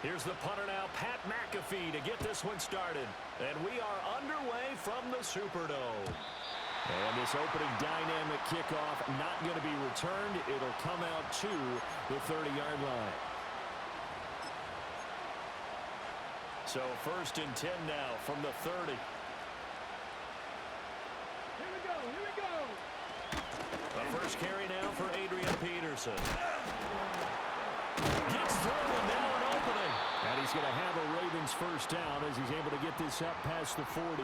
Here's the punter now, Pat McAfee, to get this one started. And we are underway from the Superdome. And this opening dynamic kickoff not going to be returned. It'll come out to the 30-yard line. So 1st and 10 now from the 30. Here we go. The first carry now for Adrian Peterson. Gets through and now an opening. And he's going to have a Ravens first down as he's able to get this up past the 40.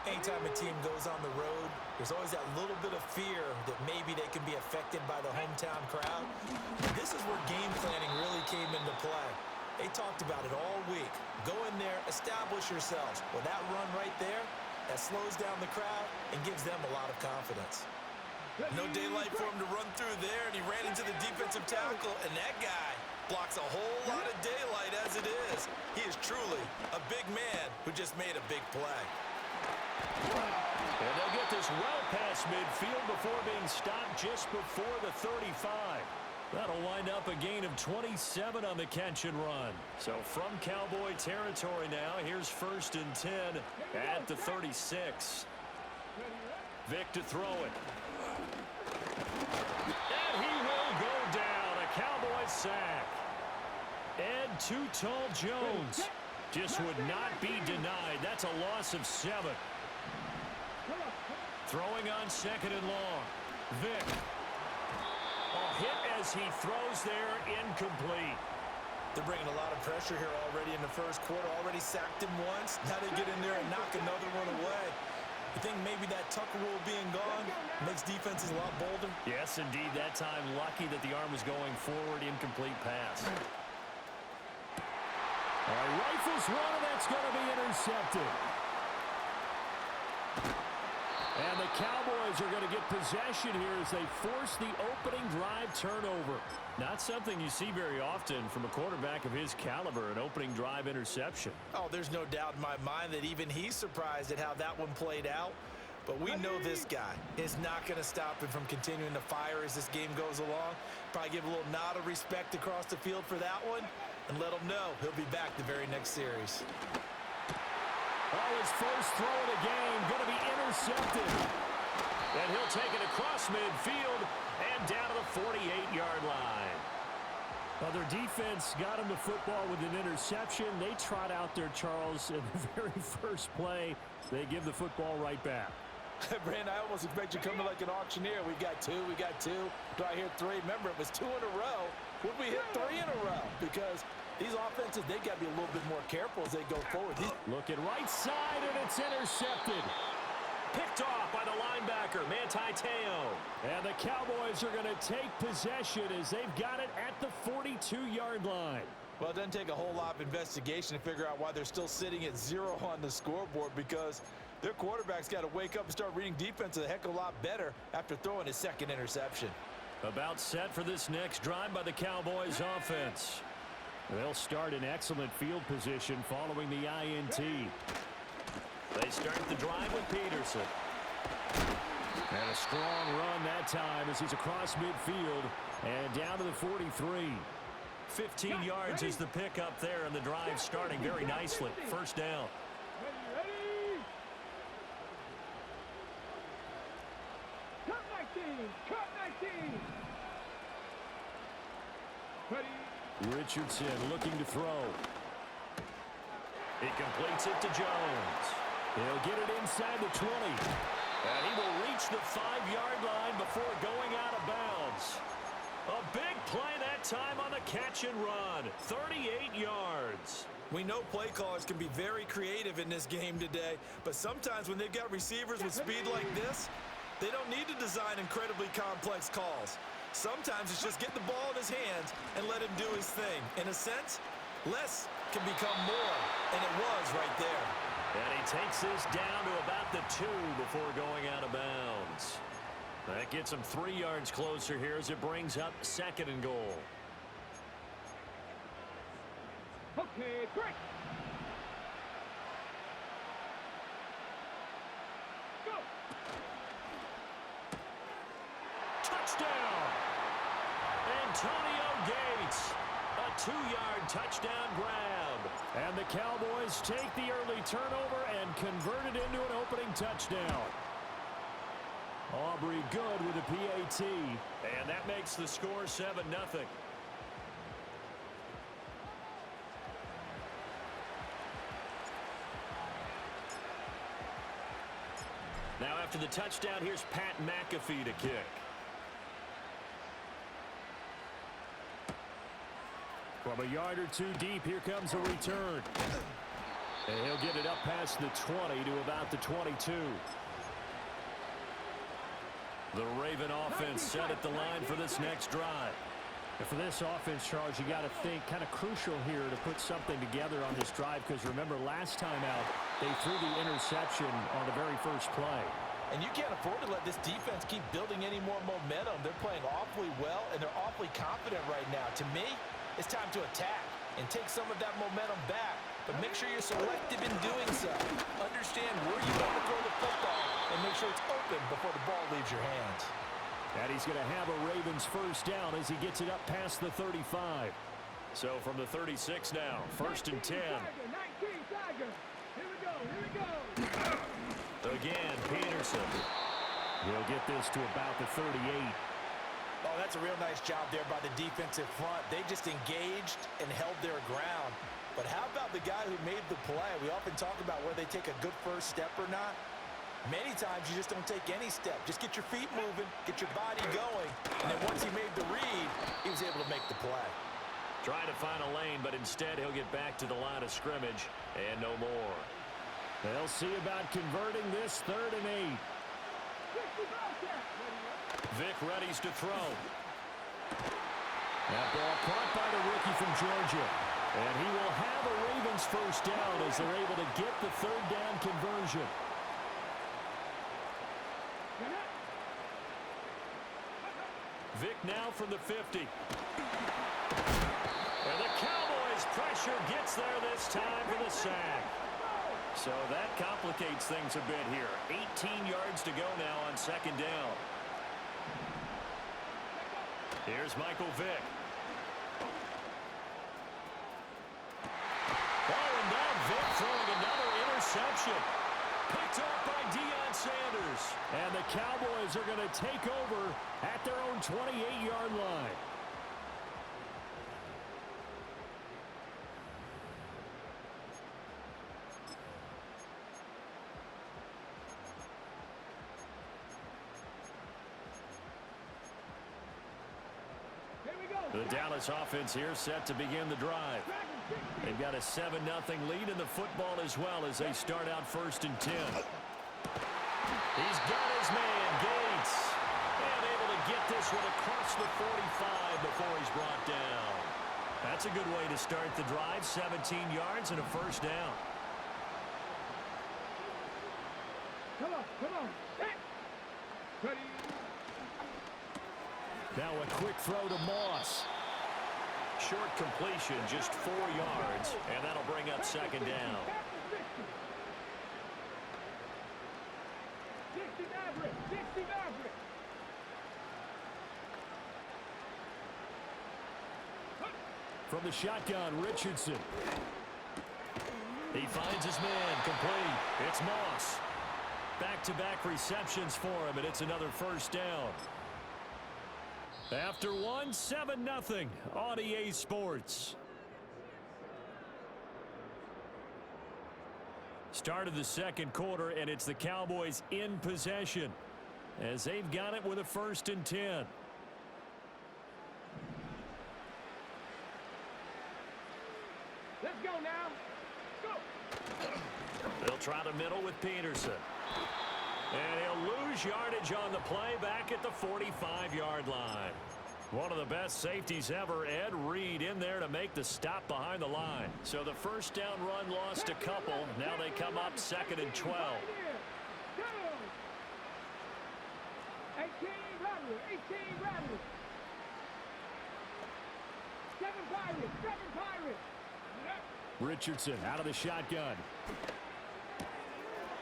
Anytime a team goes on the road, there's always that little bit of fear that maybe they can be affected by the hometown crowd. This is where game planning really came into play. They talked about it all week. Go in there, establish yourselves. Well, that run right there, that slows down the crowd and gives them a lot of confidence. No daylight for him to run through there, and he ran into the defensive tackle, and that guy blocks a whole lot of daylight as it is. He is truly a big man who just made a big play. And they'll get this well past midfield before being stopped just before the 35. That'll wind up a gain of 27 on the catch and run. So from Cowboy territory now, here's 1st and 10 at the 36. Vic to throw it. And he will go down. A Cowboy sack. Ed Too Tall Jones just would not be denied. That's a loss of 7. Throwing on 2nd and long. Vic. Hit as he throws there, incomplete. They're bringing a lot of pressure here already in the first quarter. Already sacked him once. Now they get in there and knock another one away. You think maybe that Tucker rule being gone makes defenses a lot bolder? Yes, indeed. That time, lucky that the arm was going forward. Incomplete pass. All right, rifles one, and that's going to be intercepted. And the Cowboys are going to get possession here as they force the opening drive turnover. Not something you see very often from a quarterback of his caliber, an opening drive interception. Oh, there's no doubt in my mind that even he's surprised at how that one played out. But we know this guy is not going to stop him from continuing to fire as this game goes along. Probably give a little nod of respect across the field for that one and let him know he'll be back the very next series. Oh, his first throw of the game going to be intercepted. And he'll take it across midfield and down to the 48-yard line. Well, their defense got him the football with an interception. They trot out there, Charles, in the very first play. They give the football right back. Brand, I almost expect you coming like an auctioneer. We got two. Do I hear 3? Remember, it was 2 in a row. Would we hit 3 in a row? Because these offenses, they got to be a little bit more careful as they go forward. Looking right side, and it's intercepted. Picked off by the linebacker, Manti Te'o. And the Cowboys are going to take possession as they've got it at the 42-yard line. Well, it doesn't take a whole lot of investigation to figure out why they're still sitting at 0 on the scoreboard, because their quarterback's got to wake up and start reading defense a heck of a lot better after throwing his 2nd interception. About set for this next drive by the Cowboys offense. They'll start in excellent field position following the INT. They start the drive with Peterson. And a strong run that time as he's across midfield and down to the 43. 15 yards is the pickup there, and the drive starting very nicely. First down. Ready. Cut 19. Ready. Richardson looking to throw. He completes it to Jones. He'll get it inside the 20. And he will reach the 5-yard line before going out of bounds. A big play that time on the catch and run. 38 yards. We know play callers can be very creative in this game today, but sometimes when they've got receivers with speed like this, they don't need to design incredibly complex calls. Sometimes it's just get the ball in his hands and let him do his thing. In a sense, less can become more, and it was right there. And he takes this down to about the 2 before going out of bounds. That gets him 3 yards closer here as it brings up 2nd and goal. Okay, great. Go. Touchdown! Antonio Gates. A 2-yard touchdown grab. And the Cowboys take the early turnover and convert it into an opening touchdown. Aubrey good with a PAT. And that makes the score 7-0. Now after the touchdown, here's Pat McAfee to kick. From a yard or two deep, here comes a return. And he'll get it up past the 20 to about the 22. The Raven offense set at the line for this next drive. And for this offense, Charles, you got to think kind of crucial here to put something together on this drive, because remember last time out they threw the interception on the very first play. And you can't afford to let this defense keep building any more momentum. They're playing awfully well, and they're awfully confident right now. To me, it's time to attack and take some of that momentum back. But make sure you're selective in doing so. Understand where you want to throw the football and make sure it's open before the ball leaves your hands. And he's going to have a Ravens first down as he gets it up past the 35. So from the 36 now, 1st and 10. 19 Tiger. Here we go, here we go. Again, Peterson. He'll get this to about the 38. Oh, that's a real nice job there by the defensive front. They just engaged and held their ground. But how about the guy who made the play? We often talk about whether they take a good first step or not. Many times you just don't take any step. Just get your feet moving, get your body going, and then once he made the read, he was able to make the play. Trying to find a lane, but instead he'll get back to the line of scrimmage and no more. They'll see about converting this 3rd and 8. Vic readies to throw. That ball caught by the rookie from Georgia. And he will have a Ravens first down as they're able to get the 3rd down conversion. Vic now from the 50. And the Cowboys' pressure gets there this time for the sack. So that complicates things a bit here. 18 yards to go now on 2nd down. Here's Michael Vick. Oh, and now Vick throwing another interception. Picked off by Deion Sanders. And the Cowboys are going to take over at their own 28-yard line. The Dallas offense here set to begin the drive. They've got a 7-0 lead in the football as well as they start out 1st and 10. He's got his man, Gates. And able to get this one across the 45 before he's brought down. That's a good way to start the drive. 17 yards and a first down. Come on. Ready. Now a quick throw to Moss. Short completion, just 4 yards, and that'll bring up 2nd down. 60 Maverick. From the shotgun, Richardson. He finds his man, complete. It's Moss. Back-to-back receptions for him, and it's another first down. After one, 7-0 on EA Sports. Start of the 2nd quarter, and it's the Cowboys in possession as they've got it with a 1st and 10. Let's go now. Go. They'll try the middle with Peterson. And he'll lose yardage on the play back at the 45-yard line. One of the best safeties ever, Ed Reed, in there to make the stop behind the line. So the first down run lost a couple. Now they come up 2nd and 12. Go. 18 Rebels. 7 Pirates. Richardson out of the shotgun.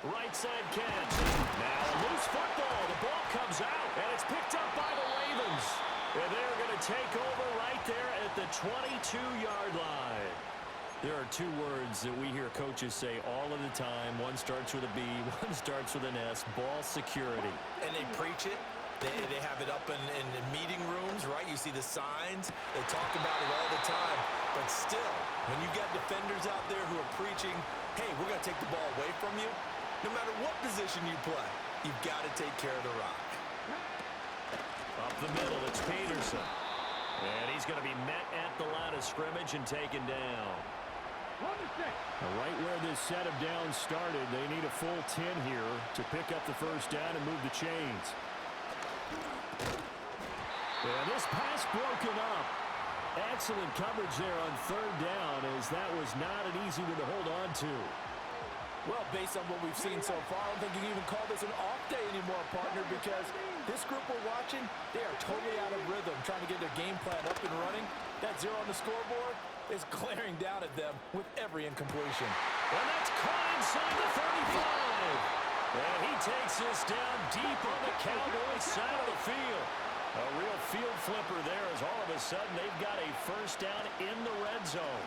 Right side catch. Now a loose football. The ball comes out, and it's picked up by the Ravens. And they're going to take over right there at the 22-yard line. There are two words that we hear coaches say all of the time. One starts with a B, one starts with an S, ball security. And they preach it. They have it up in meeting rooms, right? You see the signs. They talk about it all the time. But still, when you got defenders out there who are preaching, hey, we're going to take the ball away from you, no matter what position you play, you've got to take care of the rock. Up the middle, it's Peterson. And he's going to be met at the line of scrimmage and taken down. Right where this set of downs started, they need a full 10 here to pick up the first down and move the chains. And this pass broken up. Excellent coverage there on third down, as that was not an easy one to hold on to. Well, based on what we've seen so far, I don't think you can even call this an off day anymore, partner, because this group we're watching, they are totally out of rhythm, trying to get their game plan up and running. That zero on the scoreboard is glaring down at them with every incompletion. And that's caught inside the 35. And he takes this down deep on the Cowboys side of the field. A real field flipper there, as all of a sudden they've got a first down in the red zone.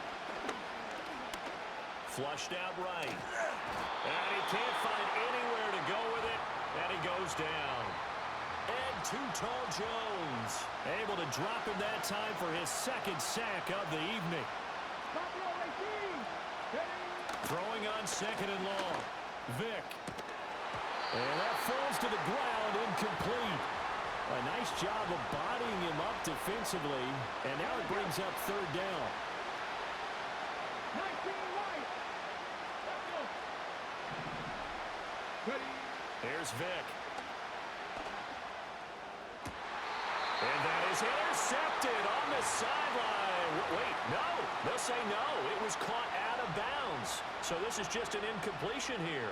Flushed out right. And he can't find anywhere to go with it. And he goes down. And Too Tall Jones able to drop him that time for his second sack of the evening. Throwing on second and long. Vick. And that falls to the ground, incomplete. A nice job of bodying him up defensively. And now it brings up third down. Here's Vick. And that is intercepted on the sideline. Wait, no. They'll say no. It was caught out of bounds. So this is just an incompletion here.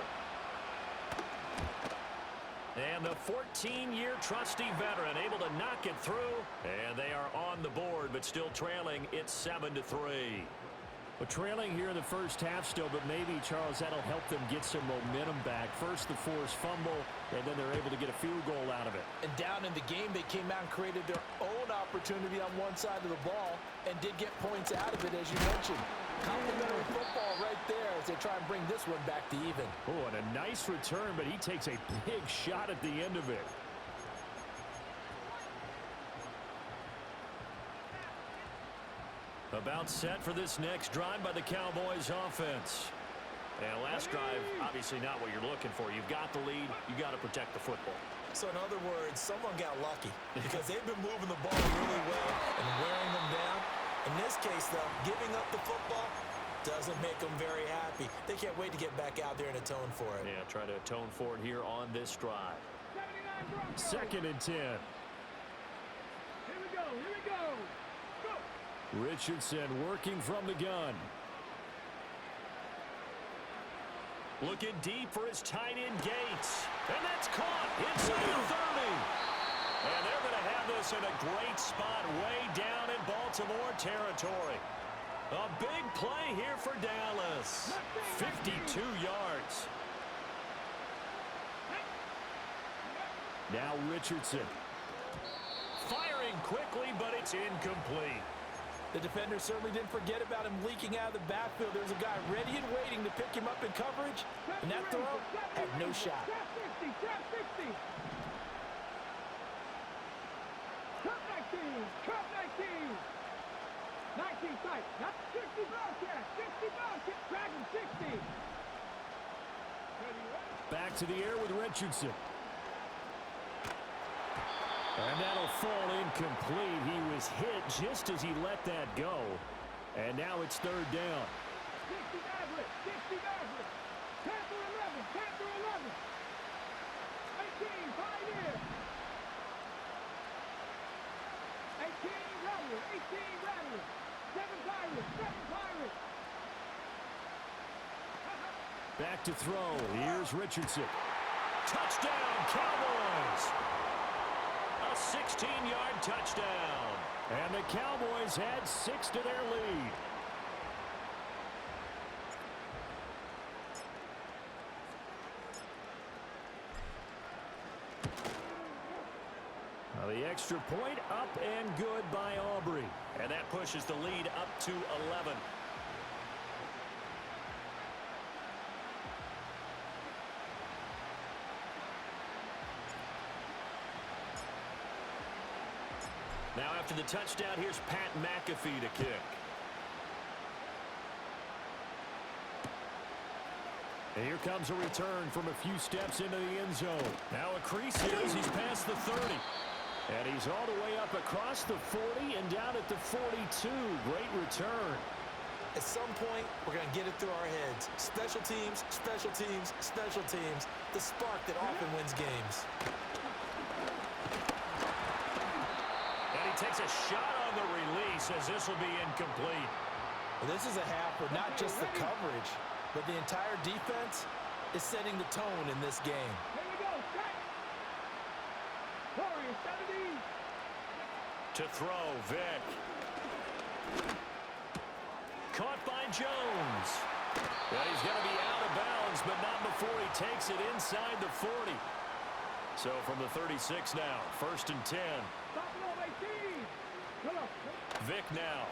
And the 14-year trusty veteran able to knock it through. And they are on the board, but still trailing. It's 7-3. Well, trailing here in the first half still, but maybe, Charles, that'll help them get some momentum back. First, the forced fumble, and then they're able to get a field goal out of it. And down in the game, they came out and created their own opportunity on one side of the ball and did get points out of it, as you mentioned. Complimentary football right there as they try and bring this one back to even. Oh, and a nice return, but he takes a big shot at the end of it. About set for this next drive by the Cowboys offense. And last drive, obviously not what you're looking for. You've got the lead. You got to protect the football. So in other words, someone got lucky because they've been moving the ball really well and wearing them down. In this case, though, giving up the football doesn't make them very happy. They can't wait to get back out there and atone for it. Yeah, try to atone for it here on this drive. 2nd and 10. Here we go. Here we go. Go. Richardson working from the gun. Looking deep for his tight end Gates. And that's caught inside the 30. And they're going to have this in a great spot way down in Baltimore territory. A big play here for Dallas. 52 yards. Now Richardson. Firing quickly, but it's incomplete. The defender certainly didn't forget about him leaking out of the backfield. There's a guy ready and waiting to pick him up in coverage, and that throw had no shot. Trap 50. Trap 50. Trap 19. Trap 19. 19 tight. Not 60 Bobcat. 60 Bobcat. Dragon 60. Back to the air with Richardson. And that'll fall incomplete. He was hit just as he let that go. And now it's third down. 60 Maverick. 60 Maverick. Panther 11. Panther 11. 18. 5 years. 18 Rattler. 18 Rattler. 7 Pirates. 7 Pirates. Back to throw. Here's Richardson. Touchdown, Cowboys! A 16-yard touchdown. And the Cowboys add 6 to their lead. The extra point up and good by Aubrey. And that pushes the lead up to 11. Now after the touchdown, here's Pat McAfee to kick. And here comes a return from a few steps into the end zone. Now a crease is, he's past the 30. And he's all the way up across the 40 and down at the 42. Great return. At some point, we're going to get it through our heads. Special teams, special teams, special teams. The spark that often wins games. And he takes a shot on the release as this will be incomplete. Well, this is a half where not just the coverage, but the entire defense is setting the tone in this game. Here we go, set. Warriors 70. To throw, Vic. Caught by Jones. And he's going to be out of bounds, but not before he takes it inside the 40. So from the 36 now, 1st and 10. Stop it all, 18. Come on. Vic now.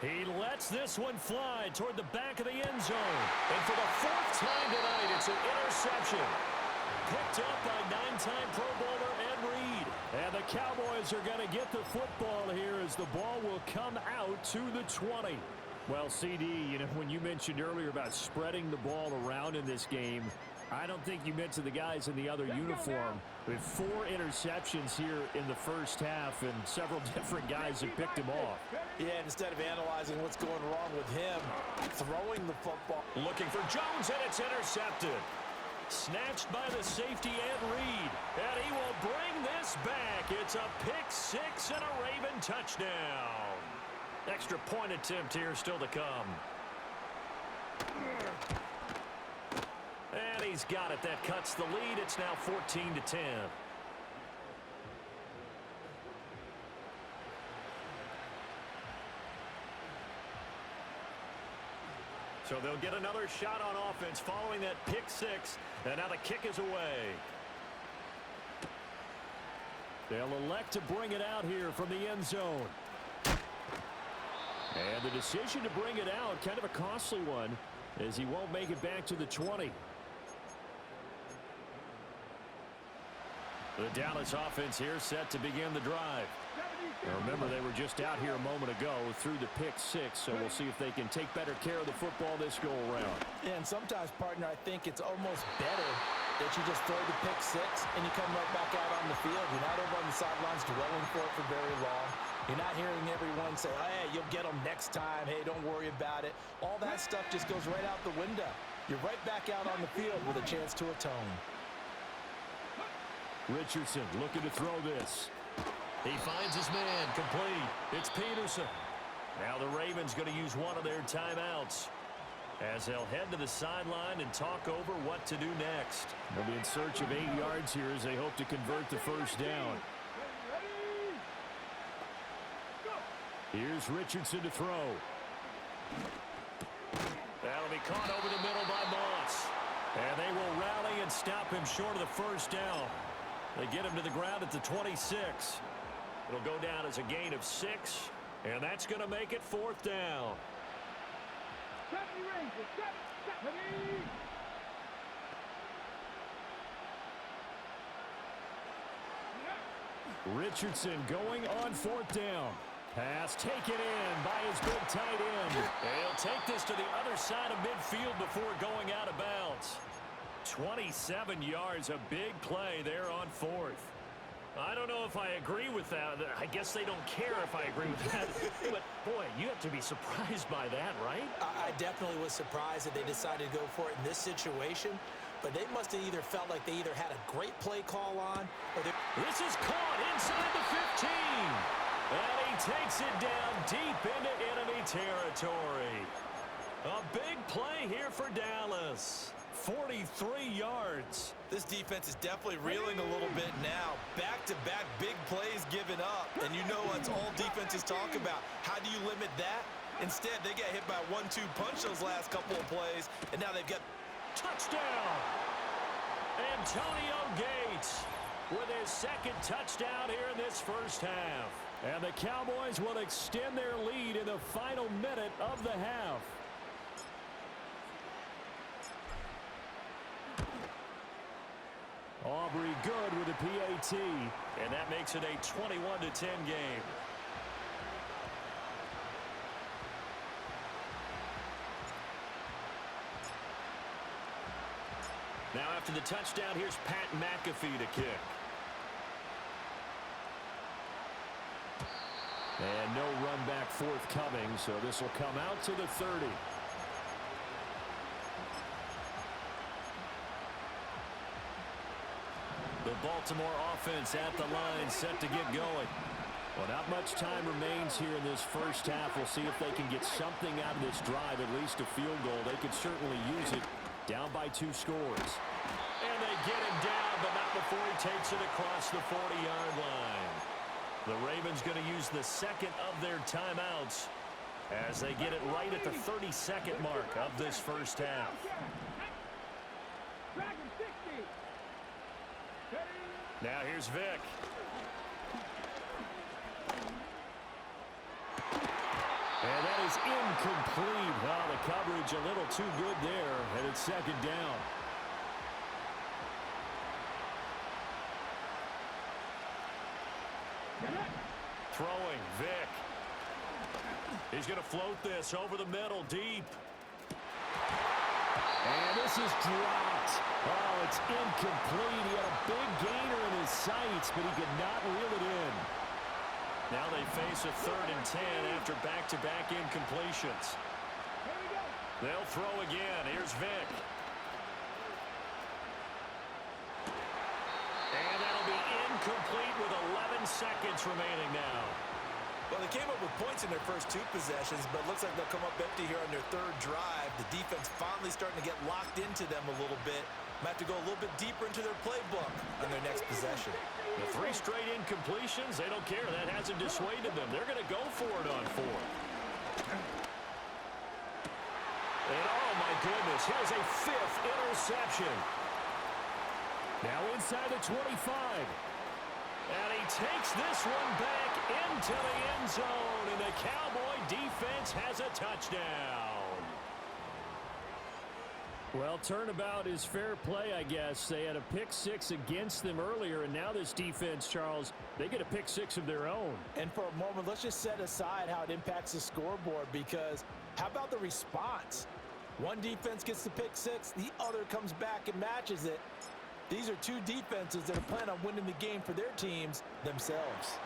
He lets this one fly toward the back of the end zone. And for the 4th time tonight, it's an interception. Picked up by 9-time Pro Bowler Ed Reed. And the Cowboys are going to get the football here as the ball will come out to the 20. Well, CD, you know, when you mentioned earlier about spreading the ball around in this game, I don't think you mentioned the guys in the other uniform. With 4 interceptions here in the first half, and several different guys have picked him off. Yeah, instead of analyzing what's going wrong with him, throwing the football. Looking for Jones, and it's intercepted. Snatched by the safety, Ed Reed. And he will bring this back. It's a pick 6 and a Raven touchdown. Extra point attempt here still to come. And he's got it. That cuts the lead. It's now 14-10. So they'll get another shot on offense following that pick 6. And now the kick is away. They'll elect to bring it out here from the end zone. And the decision to bring it out, kind of a costly one, as he won't make it back to the 20. The Dallas offense here set to begin the drive. Now remember, they were just out here a moment ago through the pick 6, so we'll see if they can take better care of the football this go around. Yeah, and sometimes, partner, I think it's almost better that you just throw the pick 6 and you come right back out on the field. You're not over on the sidelines dwelling for it for very long. You're not hearing everyone say, oh, hey, you'll get them next time. Hey, don't worry about it. All that stuff just goes right out the window. You're right back out on the field with a chance to atone. Richardson looking to throw this. He finds his man, complete. It's Peterson. Now the Ravens going to use one of their timeouts as they'll head to the sideline and talk over what to do next. They'll be in search of 8 yards here as they hope to convert the first down. Here's Richardson to throw. That'll be caught over the middle by Moss. And they will rally and stop him short of the first down. They get him to the ground at the 26. It'll go down as a gain of 6, and that's going to make it 4th down. 70 Rangers, 70. Richardson going on 4th down. Pass taken in by his big tight end. And he'll take this to the other side of midfield before going out of bounds. 27 yards, a big play there on 4th. I don't know if I agree with that. I guess they don't care if I agree with that. But, boy, you have to be surprised by that, right? I definitely was surprised that they decided to go for it in this situation. But they must have either felt like they either had a great play call on or they... This is caught inside the 15. And he takes it down deep into enemy territory. A big play here for Dallas. 43 yards. This defense is definitely reeling a little bit now. Back-to-back big plays given up. And you know what's all defenses talk about. How do you limit that? Instead, they got hit by a 1-2 punch those last couple of plays. And now they've got... Touchdown! Antonio Gates. with his second touchdown here in this first half. And the Cowboys will extend their lead in the final minute of the half. Aubrey good with a PAT. And that makes it a 21-10 game. Now after the touchdown, here's Pat McAfee to kick. And no run back forthcoming, so this will come out to the 30. The Baltimore offense at the line, set to get going. Well, not much time remains here in this first half. We'll see if they can get something out of this drive, at least a field goal. They could certainly use it. Down by 2 scores. And they get him down, but not before he takes it across the 40-yard line. The Ravens going to use the second of their timeouts as they get it right at the 32nd mark of this first half. Now here's Vick. And that is incomplete. Well, the coverage a little too good there, and it's second down. Throwing, Vick. He's going to float this over the middle, deep. And this is dropped. Oh, it's incomplete. He had a big gainer in his sights, but he could not reel it in. Now they face a 3rd and 10 after back-to-back incompletions. They'll throw again. Here's Vick. And that'll be incomplete with 11 seconds remaining now. Well, they came up with points in their first 2 possessions, but it looks like they'll come up empty here on their 3rd drive. The defense finally starting to get locked into them a little bit. Might have to go a little bit deeper into their playbook on their next possession. The 3 straight incompletions, they don't care. That hasn't dissuaded them. They're going to go for it on 4th. And oh my goodness, here's a 5th interception. Now inside the 25. And he takes this one back into the end zone, and the Cowboy defense has a touchdown. Well, turnabout is fair play, I guess. They had a pick-6 against them earlier, and now this defense, Charles, they get a pick-6 of their own. And for a moment, let's just set aside how it impacts the scoreboard, because how about the response? One defense gets the pick-6, the other comes back and matches it. These are 2 defenses that are planning on winning the game for their teams themselves.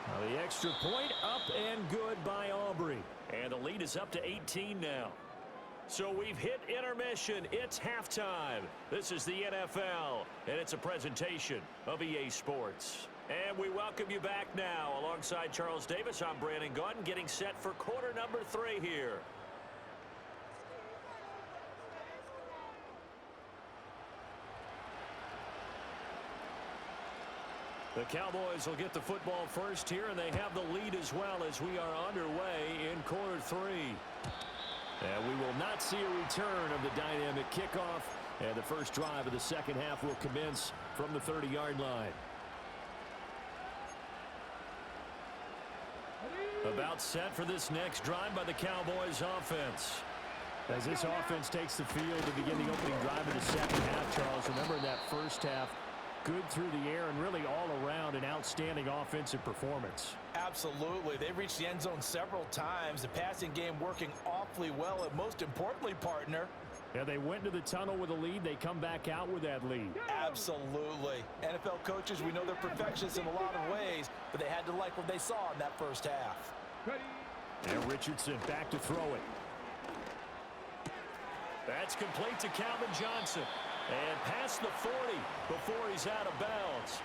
Well, the extra point up and good by Aubrey. And the lead is up to 18 now. So we've hit intermission. It's halftime. This is the NFL, and it's a presentation of EA Sports. And we welcome you back now. Alongside Charles Davis, I'm Brandon Gaudin, getting set for quarter number 3 here. The Cowboys will get the football first here, and they have the lead as well as we are underway in quarter 3. And we will not see a return of the dynamic kickoff, and the first drive of the second half will commence from the 30-yard line. About set for this next drive by the Cowboys offense. As this offense takes the field to begin the opening drive of the second half, Charles, remember in that first half, good through the air and really all around an outstanding offensive performance. Absolutely. They reached the end zone several times. The passing game working awfully well, and most importantly, partner, yeah, they went into the tunnel with a lead. They come back out with that lead. Absolutely. NFL coaches, we know they're perfectionists in a lot of ways, but they had to like what they saw in that first half. And Richardson back to throw it. That's complete to Calvin Johnson. And past the 40 before he's out of bounds.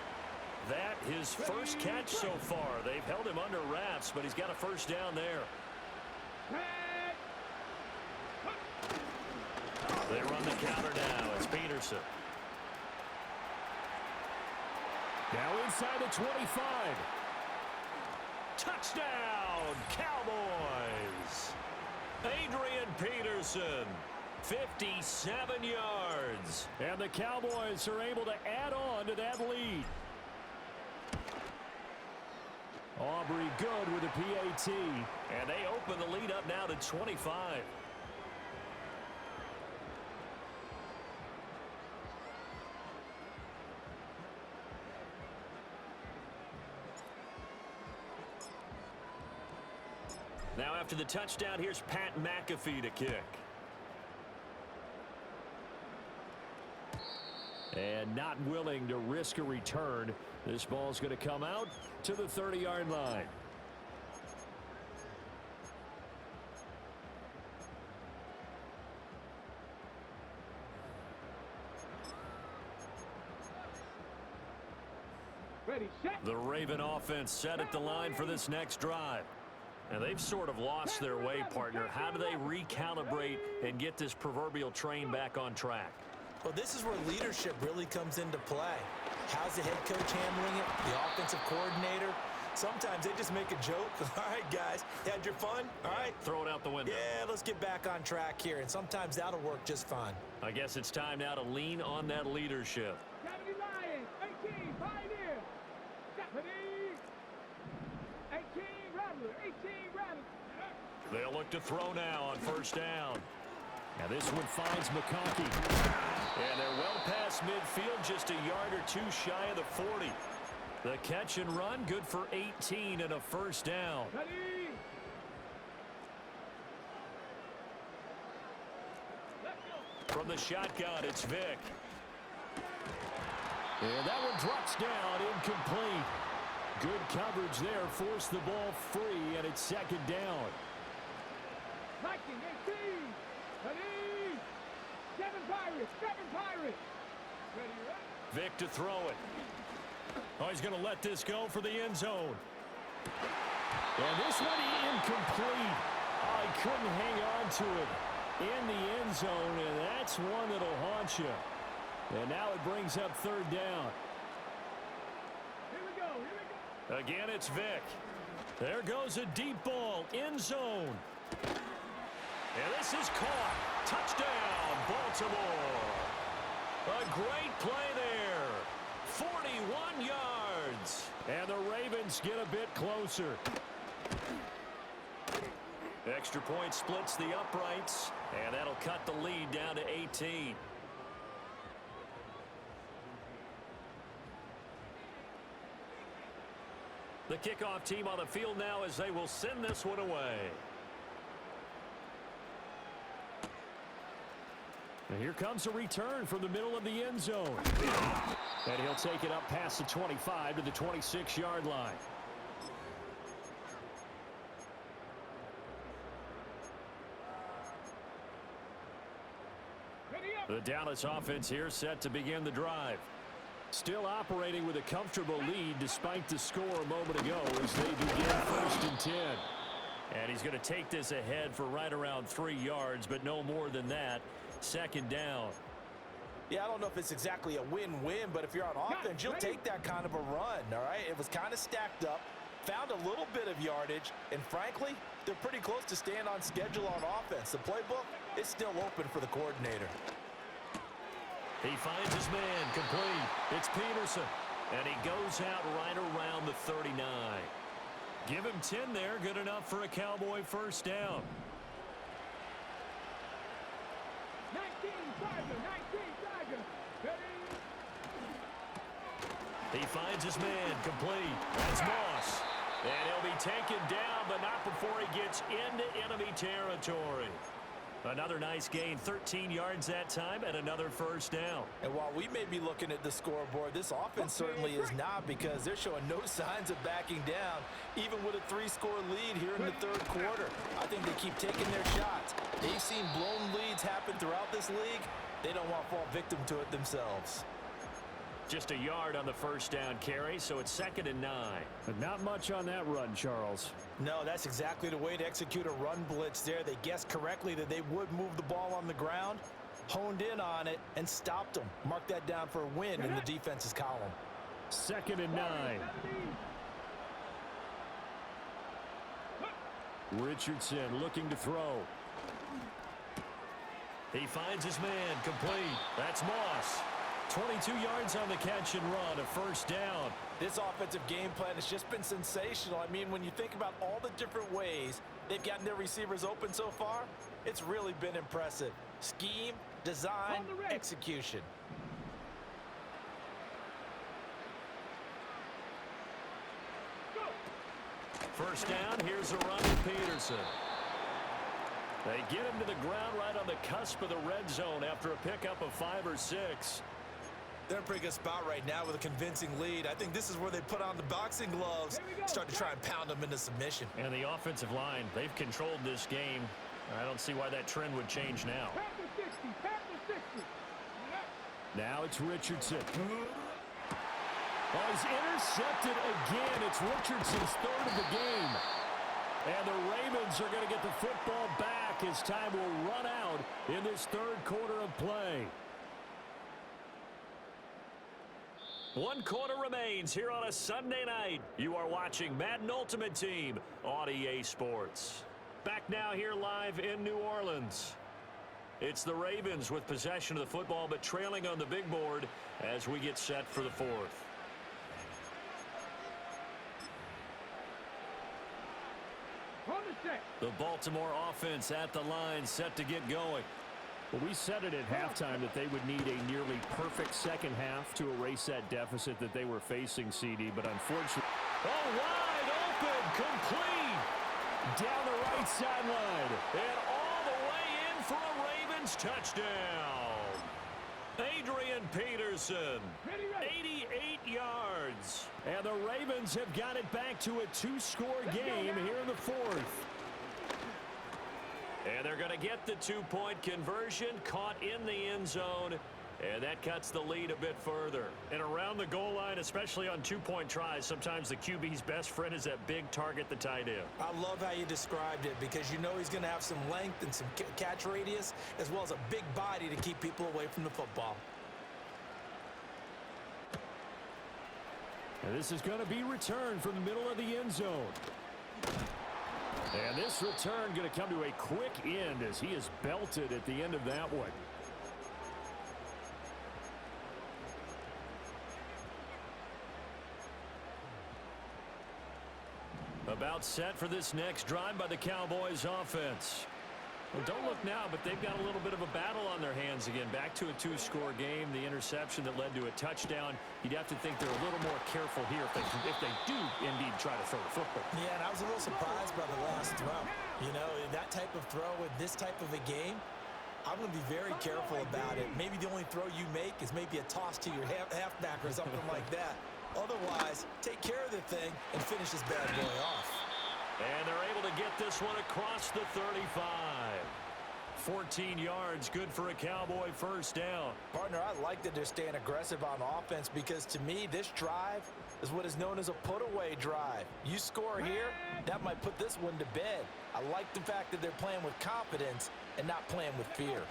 That his first catch so far. They've held him under wraps, but he's got a first down there. They run the counter now. It's Peterson. Now inside the 25. Touchdown, Cowboys. Adrian Peterson. 57 yards. And the Cowboys are able to add on to that lead. Aubrey good with a PAT. And they open the lead up now to 25. Now after the touchdown, here's Pat McAfee to kick. And not willing to risk a return. This ball's going to come out to the 30-yard line. Ready, set. The Raven offense set at the line for this next drive. And they've sort of lost their way, partner. How do they recalibrate and get this proverbial train back on track? Well, this is where leadership really comes into play. How's the head coach handling it? The offensive coordinator? Sometimes they just make a joke. All right, guys, had your fun? All right. Throw it out the window. Yeah, let's get back on track here. And sometimes that'll work just fine. I guess it's time now to lean on that leadership. 70 Lions, 18 Pioneer, 70, 18 Rattler, 18 Rattler. They'll look to throw now on first down. Now this one finds McConkey. And they're well past midfield, just a yard or two shy of the 40. The catch and run, good for 18 and a first down. Ready. Let's go. From the shotgun, it's Vick. And that one drops down, incomplete. Good coverage there, forced the ball free, and it's second down. 19, 18, ready. 7 Pirates, 7 Pirates. Ready, ready. Vick to throw it. Oh, he's going to let this go for the end zone. And this one incomplete. Oh, he couldn't hang on to it in the end zone, and that's one that'll haunt you. And now it brings up third down. Here we go, here we go. Again, it's Vick. There goes a deep ball, end zone. And this is caught. Touchdown, Baltimore. A great play there. 41 yards. And the Ravens get a bit closer. Extra point splits the uprights, and that'll cut the lead down to 18. The kickoff team on the field now as they will send this one away. And here comes a return from the middle of the end zone. And he'll take it up past the 25 to the 26-yard line. Ready up. The Dallas offense here set to begin the drive. Still operating with a comfortable lead despite the score a moment ago as they begin first and 10. And he's going to take this ahead for right around 3 yards, but no more than that. Second down. Yeah, I don't know if it's exactly a win-win, but if you're on offense, you'll take that kind of a run, all right? It was kind of stacked up, found a little bit of yardage, and frankly, they're pretty close to staying on schedule on offense. The playbook is still open for the coordinator. He finds his man complete. It's Peterson, and he goes out right around the 39. Give him 10 there, good enough for a Cowboy first down. 19 Tiger, 19 Tiger. Ready. He finds his man complete. That's Moss. And he'll be taken down, but not before he gets into enemy territory. Another nice gain, 13 yards that time, and another first down. And while we may be looking at the scoreboard, this offense certainly is not, because they're showing no signs of backing down, even with a 3-score lead here in the third quarter. I think they keep taking their shots. They've seen blown leads happen throughout this league. They don't want to fall victim to it themselves. Just a yard on the first down carry, so it's 2nd and 9. But not much on that run, Charles. No, that's exactly the way to execute a run blitz there. They guessed correctly that they would move the ball on the ground, honed in on it, and stopped them. Mark that down for a win in the defense's column. 2nd and 9. Richardson looking to throw. He finds his man complete. That's Moss. 22 yards on the catch and run, a first down. This offensive game plan has just been sensational. I mean, when you think about all the different ways they've gotten their receivers open so far, it's really been impressive. Scheme, design, execution. First down, here's a run with Peterson. They get him to the ground right on the cusp of the red zone after a pickup of 5 or 6. They're in a pretty good spot right now with a convincing lead. I think this is where they put on the boxing gloves, start to try and pound them into submission. And the offensive line, they've controlled this game. I don't see why that trend would change now. Now it's Richardson. Well, he's intercepted again. It's Richardson's third of the game. And the Ravens are going to get the football back as time will run out in this third quarter of play. 1 quarter remains here on a Sunday night. You are watching Madden Ultimate Team on EA Sports. Back now here live in New Orleans. It's the Ravens with possession of the football, but trailing on the big board as we get set for the fourth. The Baltimore offense at the line, set to get going. Well, we said it at halftime that they would need a nearly perfect second half to erase that deficit that they were facing, CD, but unfortunately... Oh, wide open, complete, down the right sideline, and all the way in for a Ravens touchdown. Adrian Peterson, 88 yards. And the Ravens have got it back to a 2-score game here in the fourth. And they're going to get the 2-point conversion, caught in the end zone, and that cuts the lead a bit further. And around the goal line, especially on 2-point tries, sometimes the QB's best friend is that big target, the tight end. I love how you described it because you know he's going to have some length and some catch radius as well as a big body to keep people away from the football. And this is going to be returned from the middle of the end zone. And this return going to come to a quick end as he is belted at the end of that one. About set for this next drive by the Cowboys offense. Well, don't look now, but they've got a little bit of a battle on their hands again. Back to a 2-score game. The interception that led to a touchdown. You'd have to think they're a little more careful here if they do indeed try to throw the football. Yeah, and I was a little surprised by the last throw. You know, that type of throw with this type of a game, I'm going to be very careful about it. Maybe the only throw you make is maybe a toss to your halfback or something like that. Otherwise, take care of the thing and finish this bad boy off. And they're able to get this one across the 35. 14 yards, good for a Cowboy first down. Partner, I like that they're staying aggressive on offense because to me, this drive is what is known as a put-away drive. You score here, that might put this one to bed. I like the fact that they're playing with confidence and not playing with fear.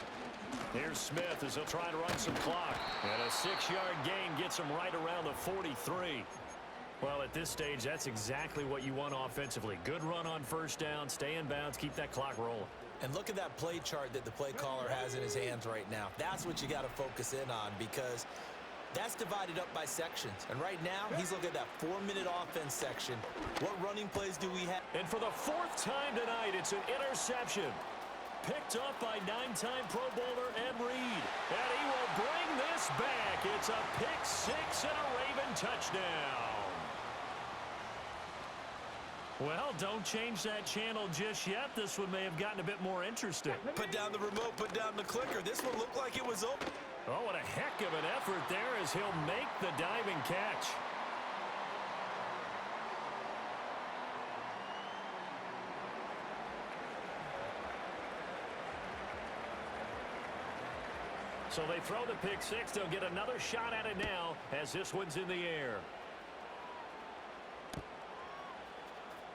Here's Smith as he'll try to run some clock. And a 6-yard gain gets him right around the 43. Well, at this stage, that's exactly what you want offensively. Good run on first down, stay in bounds, keep that clock rolling. And look at that play chart that the play caller has in his hands right now. That's what you got to focus in on because that's divided up by sections. And right now, he's looking at that 4-minute offense section. What running plays do we have? And for the 4th time tonight, it's an interception. Picked up by 9-time Pro Bowler Ed Reed. And he will bring this back. It's a pick-6 and a Raven touchdown. Well, don't change that channel just yet. This one may have gotten a bit more interesting. Put down the remote, put down the clicker. This one looked like it was open. Oh, what a heck of an effort there as he'll make the diving catch. So they throw the pick-6. They'll get another shot at it now as this one's in the air.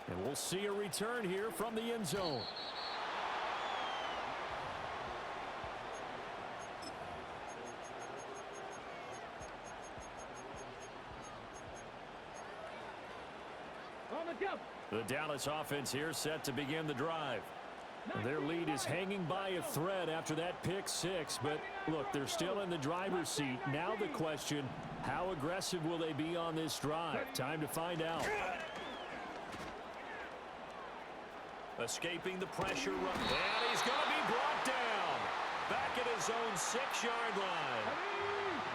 And we'll see a return here from the end zone. The Dallas offense here set to begin the drive. And their lead is hanging by a thread after that pick six. But, look, they're still in the driver's seat. Now the question, how aggressive will they be on this drive? Time to find out. Escaping the pressure. And he's going to be brought down. Back at his own 6-yard line.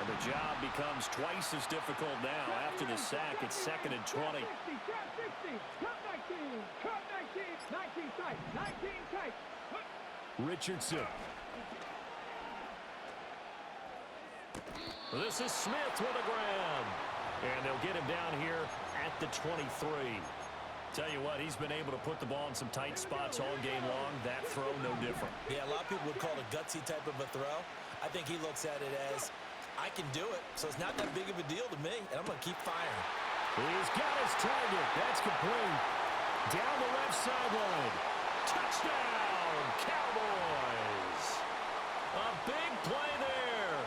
And the job becomes twice as difficult now. After the sack, it's 2nd and 20. 19 tight. 19 tight. Richardson. This is Smith with a grab. And they'll get him down here at the 23. Tell you what, he's been able to put the ball in some tight spots all game long. That throw, no different. Yeah, a lot of people would call it a gutsy type of a throw. I think he looks at it as, I can do it, so it's not that big of a deal to me, and I'm going to keep firing. He's got his target. That's complete. Down the left sideline. Touchdown, Cowboys. A big play there.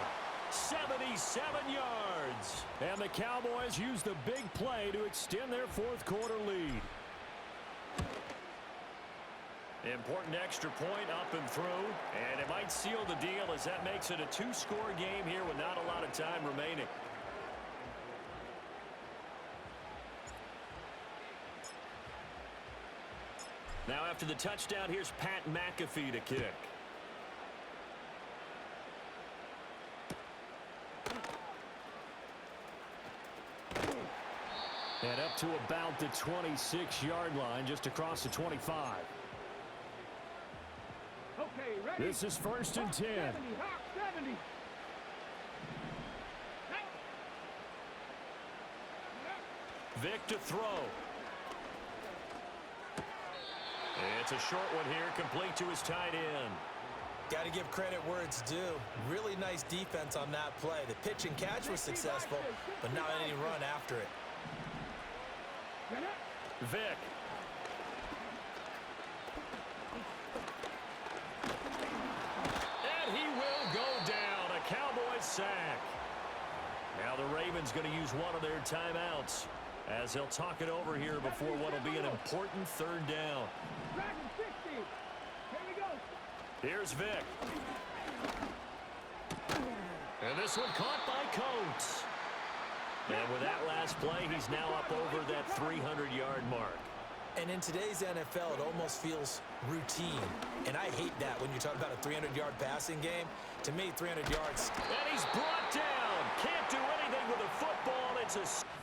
77 yards. And the Cowboys use the big play to extend their fourth quarter lead. Important extra point up and through. And it might seal the deal as that makes it a 2-score game here with not a lot of time remaining. Now after the touchdown, here's Pat McAfee to kick. And up to about the 26-yard line, just across the 25. Okay, ready? This is 1st and 10. 70, Hawk 70. Vic to throw. It's a short one here, complete to his tight end. Got to give credit where it's due. Really nice defense on that play. The pitch and catch was successful, but not any run after it. Vic. And he will go down. A Cowboys sack. Now the Ravens going to use one of their timeouts as they'll talk it over here before what will be an important 3rd down. Dragon 60. Here we go. Here's Vic. And this one caught by Coates. And with that last play, he's now up over that 300-yard mark. And in today's NFL, it almost feels routine. And I hate that when you talk about a 300-yard passing game. To me, 300 yards. And he's brought down. Can't do anything with a football. It's a...